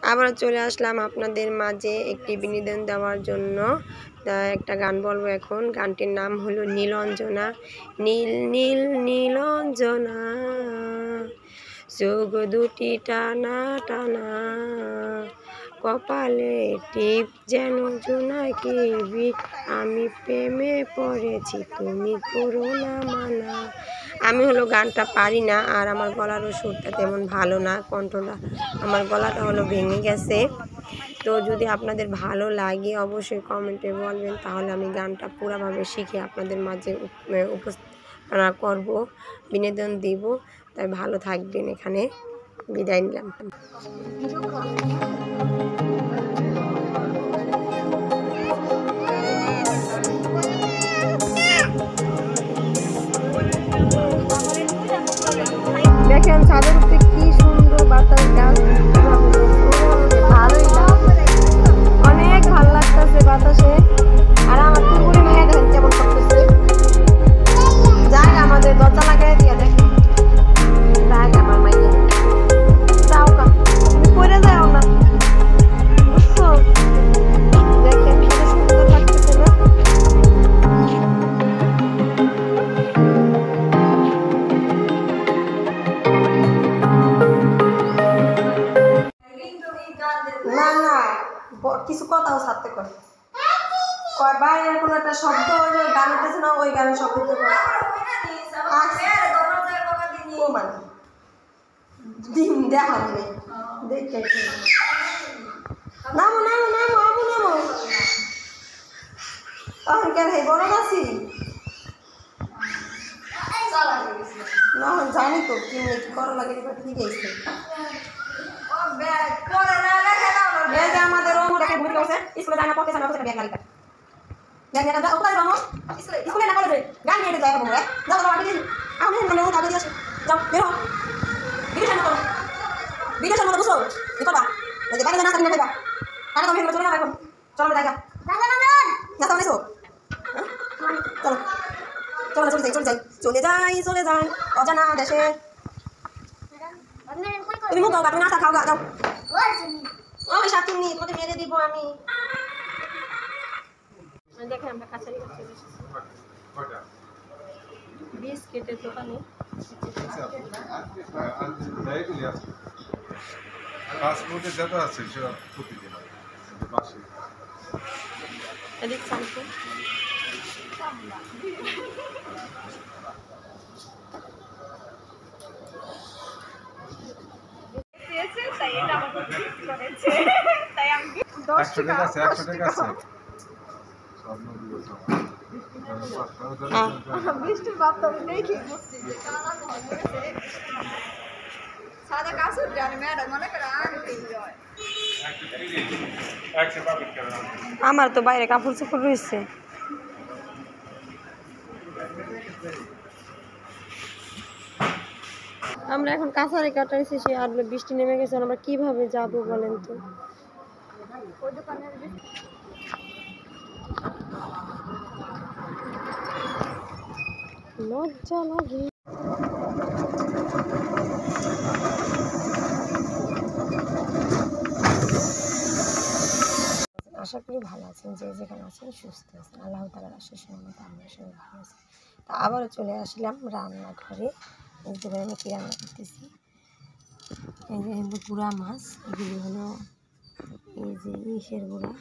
আবার চলে আসলাম আপনাদের মাঝে একটি বিনোদন দেওয়ার জন্য। একটা গান বলবো এখন। গানটির নাম হলো নীলঞ্জনা। নীল নীল নীলঞ্জনা, চোখ দুটি টানা টানা, কপালে টিপ যেন জোনাকি বিট, আমি প্রেমে পড়েছি তুমি করো না মানা। আমি হলো গানটা পারি না, আর আমার গলারও সুরটা তেমন ভালো না, কণ্ঠটা আমার গলাটা হলো ভেঙে গেছে। তো যদি আপনাদের ভালো লাগে অবশ্যই কমেন্টে বলবেন, তাহলে আমি গানটা পুরোভাবে শিখে আপনাদের মাঝে উপস্থাপনা করব, বিনোদন দিব। তাই ভালো থাকবেন, এখানে বিদায় নিলাম। দেখেন ছাদের উপরে কি সুন্দর বাতাস, গাছ ভালোই অনেক ভালো লাগতেছে বাতাসে। আর আমার পুকুরে মেয়ে দেখেন কেমন করতেছে। যাক আমাদের দরজা লাগাই দিয়া দেখেন। যাক আমার মাইয়া যাও কা, তুমি পড়ে যাও না, বুঝছো? দেখেন কত সুন্দর লাগতেছে না? না না, কিছু কথাও ছাড়তে করে বাইরের কোনো একটা শব্দ গান উঠতেছে না, ওই গানের শব্দ ডিম দেখা নেই। দেখে নামো নামো নামো আমু নামো, তখন কেন বড় আছি না, জানি তো কি করো লাগে ঠিক আছে। আমাদের স্কুলে যায় না, পড়তে যায় না, ব্যাগ গাড়ি স্কুলে না কলেজে গান নিয়ে যায় আমি মনে হয় দিয়ে আসি। যাও বেরো বিদেশের মতো বুঝো কি করবা, বাইরে না থাকলে খাইবা তাহলে তুমি চলে যাবে। এখন চলো দেখা চলো চলো চলো চলে যাই চলে যাই চলে যাই চলে যাই অজানা দেশে। তুমি মুখ দাও, তুমি নাস্তা খাও, যাও আমি সাথে নি তোমাকে মেরে দিব আমি। দেখেন আমরা কাছারি কাছে বিস্কিটের দোকানে পাসপোর্টে যত আছে সেটা প্রতিদিন মাসে এদিক সামনে তাই এটা আমাকে গিফট করেছে, তাই আমি 100 টাকা আছে 100 টাকা আছে বৃষ্টির বাপ তো দেখি বুঝছি যে কালা ধরে গেছে সাদা কাছে জানি ম্যাডাম মনে করে আনতে হয়। আমার তো বাইরে কাপড় চোপড় রয়েছে। আমরা এখন কাছারি কাটার শেষে আর বৃষ্টি নেমে গেছে, আমরা কিভাবে যাব বলেন তো? লজ্জা লাগে। আশা করি ভালো আছেন, যে যেখানে আছেন সুস্থ আছেন, আল্লাহ তাআলার আশীর্বাদে আমরা সবাই ভালো আছি। তা আবারও চলে আসলাম রান্নাঘরে। বুঝতে পারি আমি কী রান্না করতেছি। এই যে গুঁড়া মাছ, এগুলি হলো এই যে ইসের গুঁড়া,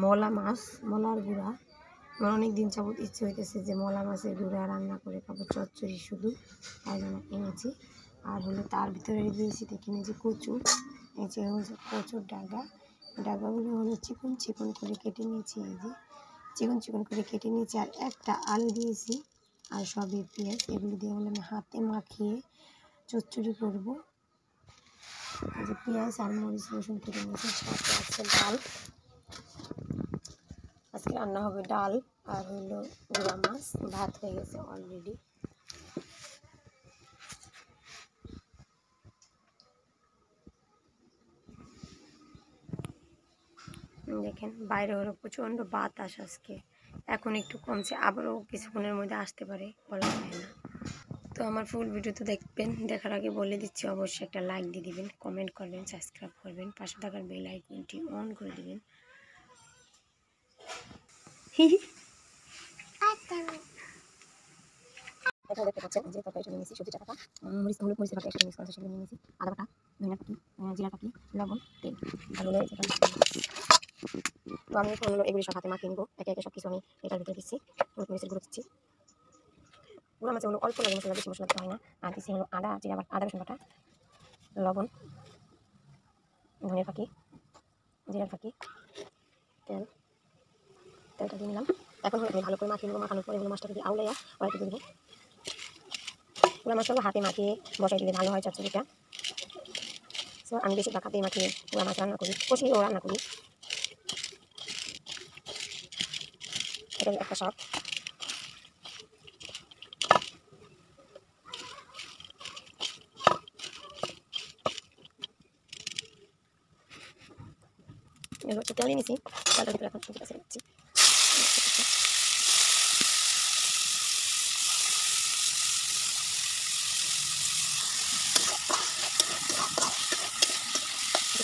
মলা মাছ, মলার গুঁড়া। আমার অনেক দিন যাবত ইচ্ছে হইতেছে যে মলা মাছের গুঁড়া রান্না করে খাবো, চচ্চড়ি শুধু, তাই জন্য কিনেছি। আর হলো তার ভিতরে দিয়েছি কিনেছি কচু। এই যে হচ্ছে কচুর ডাগাগুলো হলো চিকন চিকন করে কেটে নিয়েছি। এই যে চিকন চিকন করে কেটে নিয়েছি, আর একটা আলু দিয়েছি, আর সবই পেঁয়াজ। এগুলো দিয়ে হলে আমি হাতে মাখিয়ে চচ্চড়ি করবো। এই যে পেঁয়াজ আর মরিচ রসুন কেটে নিয়েছি, সাথে আছে ডাল। আজকে রান্না হবে ডাল আর হইলো গুঁড়া মাছ। ভাত হয়ে গেছে অলরেডি। দেখেন বাইরে হলো প্রচণ্ড বাতাস আজকে, এখন একটু কমছে, আবারও কিছুক্ষণের মধ্যে আসতে পারে, বলা যায় না। তো আমার ফুল ভিডিও তো দেখবেন, দেখার আগে বলে দিচ্ছি অবশ্যই একটা লাইক দিয়ে দিবেন, কমেন্ট করবেন, সাবস্ক্রাইব করবেন, পাশে থাকার বেল আইকনটি অন করে দিবেন। এখানে দেখতে পাচ্ছেন যে তরকারিটা নিয়েছি, সবজি টাকা মরিচ, হলুদ মরিচের পাতা একসাথে মিক্স করেছে, সেগুলো নিয়েছি, আদা বাটা, ধনিয়া পাতি, জিরা পাতি, লবণ, তেল আর হলো তো আমি এখন এগুলি সব হাতে মাখিয়ে নিব। একে একে সব কিছু আমি এটার ভিতরে দিচ্ছি। হলুদ মরিচের গুঁড়ো দিচ্ছি, গুঁড়ো মাছে হলো অল্প লাগে, মশলা বেশি মশলা দিতে হয় না। আর দিচ্ছি হলো আদা জিরা আদা রসুন বাটা, লবণ, ধনিয়ার ফাঁকি, জিরার ফাঁকি, তেলটা দিয়ে নিলাম। এখন হলো ভালো করে মাখিয়ে নেবো। মাখানোর পরে এগুলো মাছটাকে দিয়ে আউলাইয়া কড়াইতে দিয়ে দেবো। পুরো মাছগুলো হাতে মাখিয়ে বসাই দিলে ভালো হয় চচ্চড়িটা। সো আমি বেশিরভাগ হাতেই মাখিয়ে পুরো মাছ রান্না করি, কষিয়েও রান্না করি। এটা একটা শখ। এগুলো হচ্ছে তেল নিয়েছি, তেলটার ভিতরে এখন সবজিটা ছেড়ে দিচ্ছি।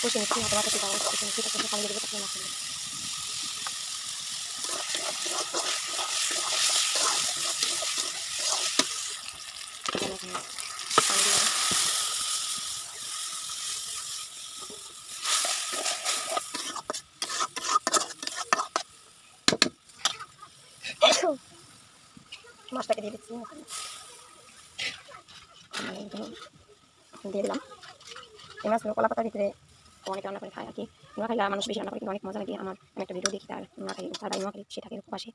কষিয়ে নিচ্ছি, হাতে মাথাতে দেওয়া কষিয়ে নিচ্ছি, তারপরে পানি দেবো, তারপরে মাছ দেবো। পানি দিলাম। মাছটাকে দিয়ে দিচ্ছি, দিয়ে দিলাম। এই মাছগুলো কলা পাতার ভিতরে অনেক রান্না করে খায় আর কি। নোয়াখালী মানুষ বেশি রান্না করে, কিন্তু অনেক মজা লাগে। আমার আমি একটা ভিডিও দেখি, তার নোয়াখালী তার ভাই নোয়াখালী, সে থাকে পাশে,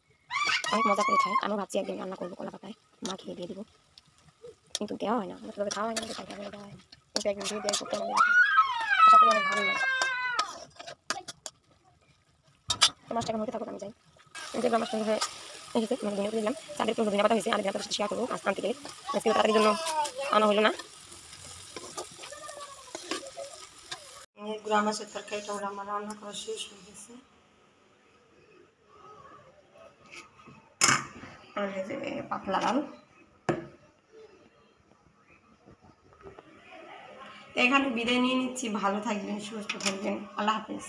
অনেক মজা করে খায়। আমিও ভাবছি একদিন রান্না করবো, কলা পাতায় মাখিয়ে দিয়ে দিব, কিন্তু দেওয়া হয় না, তবে খাওয়া হয় না, দেওয়া হয় না। কিন্তু একদিন দিয়ে দেওয়া করতে আমাদের আশা করি অনেক ভালো লাগে। মাছটাকে মধ্যে থাকুক, আমি যাই। যেগুলো মাছটা হয়ে গেছে মানে ধনিয়া দিলাম, তাদের একটু ধনিয়া পাতা হয়েছে, আর আপনাদের সাথে শেয়ার করবো আজ আনতে গেলে। আজকে তাড়াতাড়ির জন্য আনা হলো না। গুঁড়া মাছের তরকারিটা আমার রান্না করা শেষ হয়ে গেছে। আর এই যে পাতলা ডাল। এখানে বিদায় নিয়ে নিচ্ছি। ভালো থাকবেন, সুস্থ থাকবেন, আল্লাহ হাফেজ।